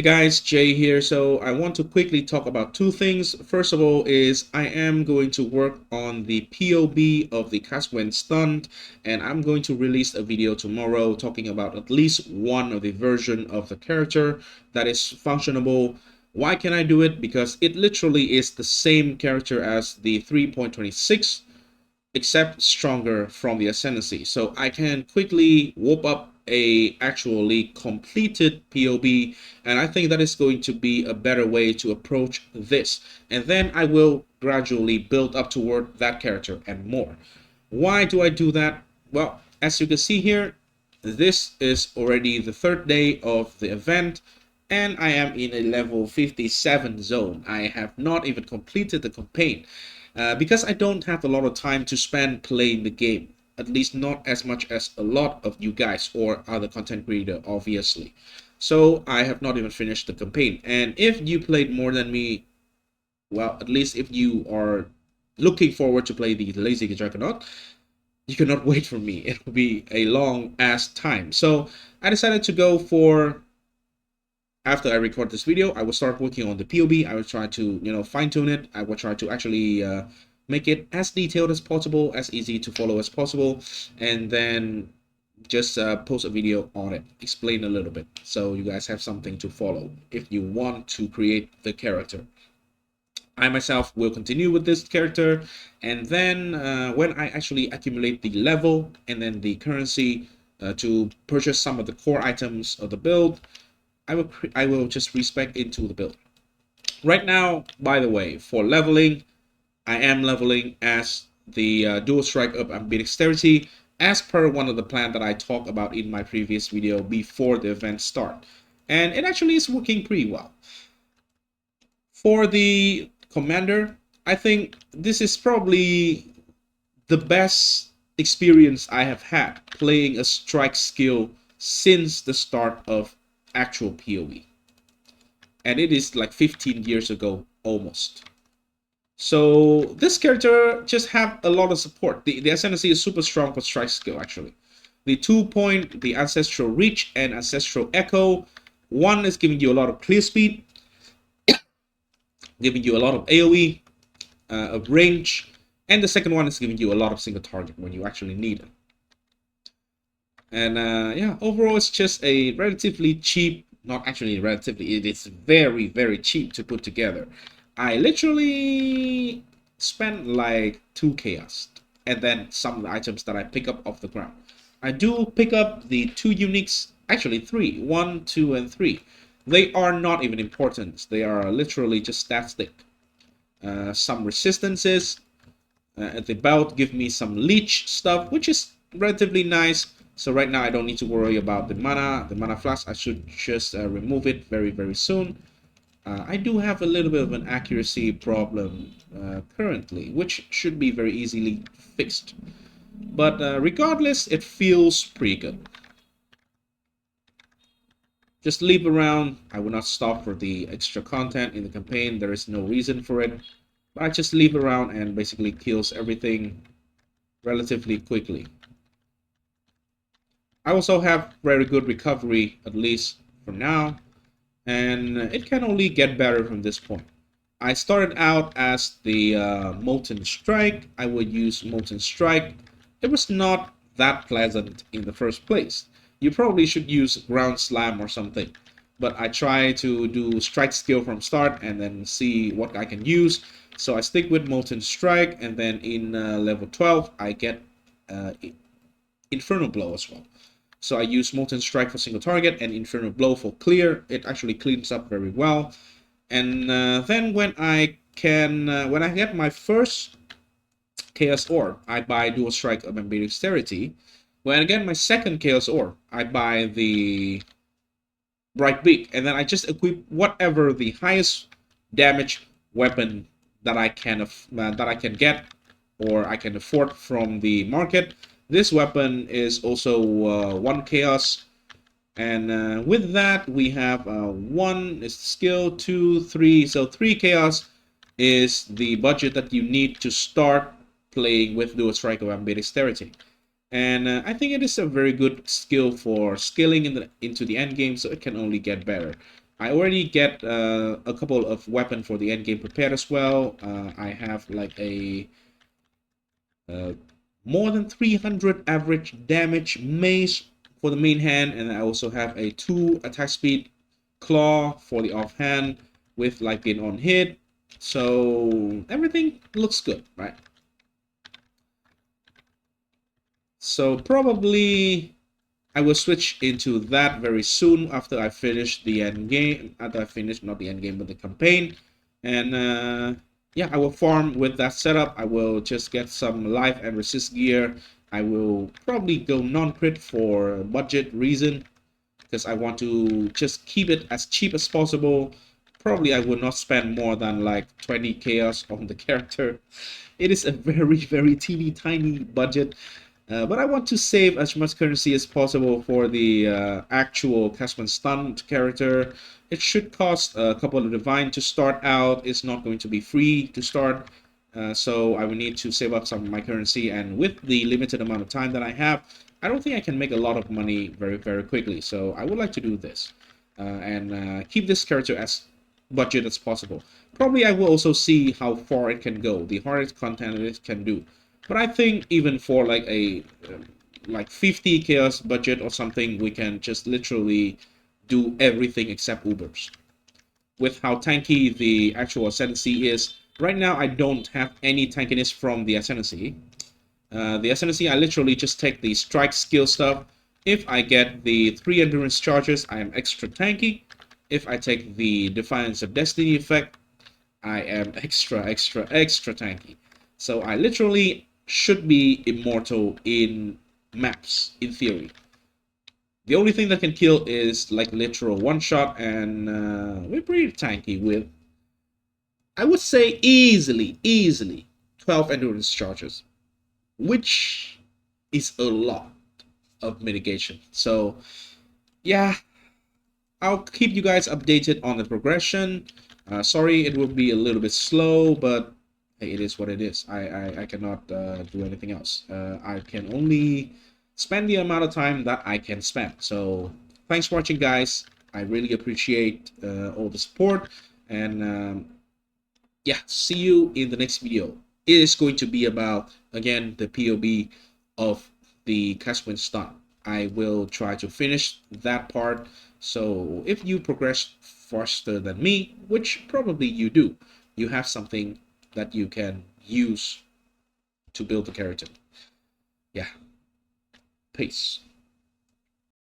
Hey guys, Jay here. So I want to quickly talk about two things. First of all is I am going to work on the POB of the cast when stunned, and I'm going to release a video tomorrow talking about at least one of the version of the character that is functionable. Why can I do it? Because it literally is the same character as the 3.26 except stronger from the ascendancy. So I can quickly whoop up a actually completed POB, and I think that is going to be a better way to approach this. And then I will gradually build up toward that character and more. Why do I do that? Well, as you can see here, this is already the third day of the event, and I am in a level 57 zone. I have not even completed the campaign because I don't have a lot of time to spend playing the game. At least not as much as a lot of you guys or other content creator, obviously. So I have not even finished the campaign. And if you played more than me, well, at least if you are looking forward to play the Lazy Juggernaut, you cannot wait for me. It will be a long ass time. So I decided to go for, after I record this video, I will start working on the POB. I will try to, fine tune it. I will try to actually make it as detailed as possible, as easy to follow as possible, and then just post a video on it, explain a little bit, so you guys have something to follow if you want to create the character. I myself will continue with this character, and then when I actually accumulate the level and then the currency to purchase some of the core items of the build, I will just respec into the build. Right now, by the way, for leveling, I am leveling as the dual strike up ambidexterity as per one of the plan that I talked about in my previous video before the event start. And it actually is working pretty well. For the commander, I think this is probably the best experience I have had playing a strike skill since the start of actual PoE. And it is like 15 years ago almost. So this character just have a lot of support. The ascendancy is super strong for strike skill actually. The 2-point, the ancestral reach and ancestral echo, one is giving you a lot of clear speed, giving you a lot of AoE, of range, and the second one is giving you a lot of single target when you actually need it. And yeah, overall it's just a relatively cheap, not actually relatively, it is very, very cheap to put together. I literally spent like 2 chaos and then some of the items that I pick up off the ground. I do pick up the 2 uniques, actually 3, 1, 2, and 3. They are not even important. They are literally just stat stick. Some resistances. At the belt give me some leech stuff, which is relatively nice. So right now I don't need to worry about the mana flask. I should just remove it very, very soon. I do have a little bit of an accuracy problem currently, which should be very easily fixed. But regardless, it feels pretty good. Just leave around. I will not stop for the extra content in the campaign. There is no reason for it. But I just leave around and basically kills everything relatively quickly. I also have very good recovery, at least for now, and it can only get better from this point. I started out as the Molten Strike. I would use Molten Strike. It was not that pleasant in the first place. You probably should use Ground Slam or something. But I try to do Strike skill from start and then see what I can use. So I stick with Molten Strike, and then in level 12 I get Inferno Blow as well. So I use Molten Strike for single target and Inferno Blow for clear. It actually cleans up very well. And then when I get my first Chaos Ore, I buy Dual Strike of Ambidexterity. When I get my second Chaos Ore, I buy the Bright Beak, and then I just equip whatever the highest damage weapon that I can get or I can afford from the market. This weapon is also 1 chaos, and with that we have 1 is skill, 2, 3, so 3 chaos is the budget that you need to start playing with Dual Strike of Ambidexterity. And I think it is a very good skill for scaling into the end game, so it can only get better. I already get a couple of weapons for the end game prepared as well. I have like a uh, more than 300 average damage mace for the main hand, and I also have a 2 attack speed claw for the offhand with like being on hit. So everything looks good, right? So probably I will switch into that very soon after I finish the end game. After I finish, not the end game, but the campaign. And yeah, I will farm with that setup. I will just get some life and resist gear. I will probably go non-crit for budget reason because I want to just keep it as cheap as possible. Probably I will not spend more than like 20 chaos on the character. It is a very, very teeny tiny budget. But I want to save as much currency as possible for the actual Casman Stunned character. It should cost a couple of divine to start out. It's not going to be free to start. So I will need to save up some of my currency. And with the limited amount of time that I have, I don't think I can make a lot of money very, very quickly. So I would like to do this. And keep this character as budget as possible. Probably I will also see how far it can go, the hardest content it can do. But I think even for like a like 50 chaos budget or something, we can just literally do everything except Ubers. With how tanky the actual Ascendancy is, right now I don't have any tankiness from the Ascendancy. The Ascendancy, I literally just take the strike skill stuff. If I get the 3 endurance charges, I am extra tanky. If I take the Defiance of Destiny effect, I am extra, extra, extra tanky. So I literally should be immortal in maps, in theory. The only thing that can kill is like literal one shot, and we're pretty tanky with, I would say, easily 12 endurance charges, which is a lot of mitigation. So yeah, I'll keep you guys updated on the progression. Sorry, it will be a little bit slow, but hey, it is what it is. I cannot do anything else. I can only spend the amount of time that I can spend. So thanks for watching, guys. I really appreciate all the support. And yeah, see you in the next video. It is going to be about, again, the POB of the Caswin Stun. I will try to finish that part. So if you progress faster than me, which probably you do, you have something that you can use to build the character. Yeah. Peace.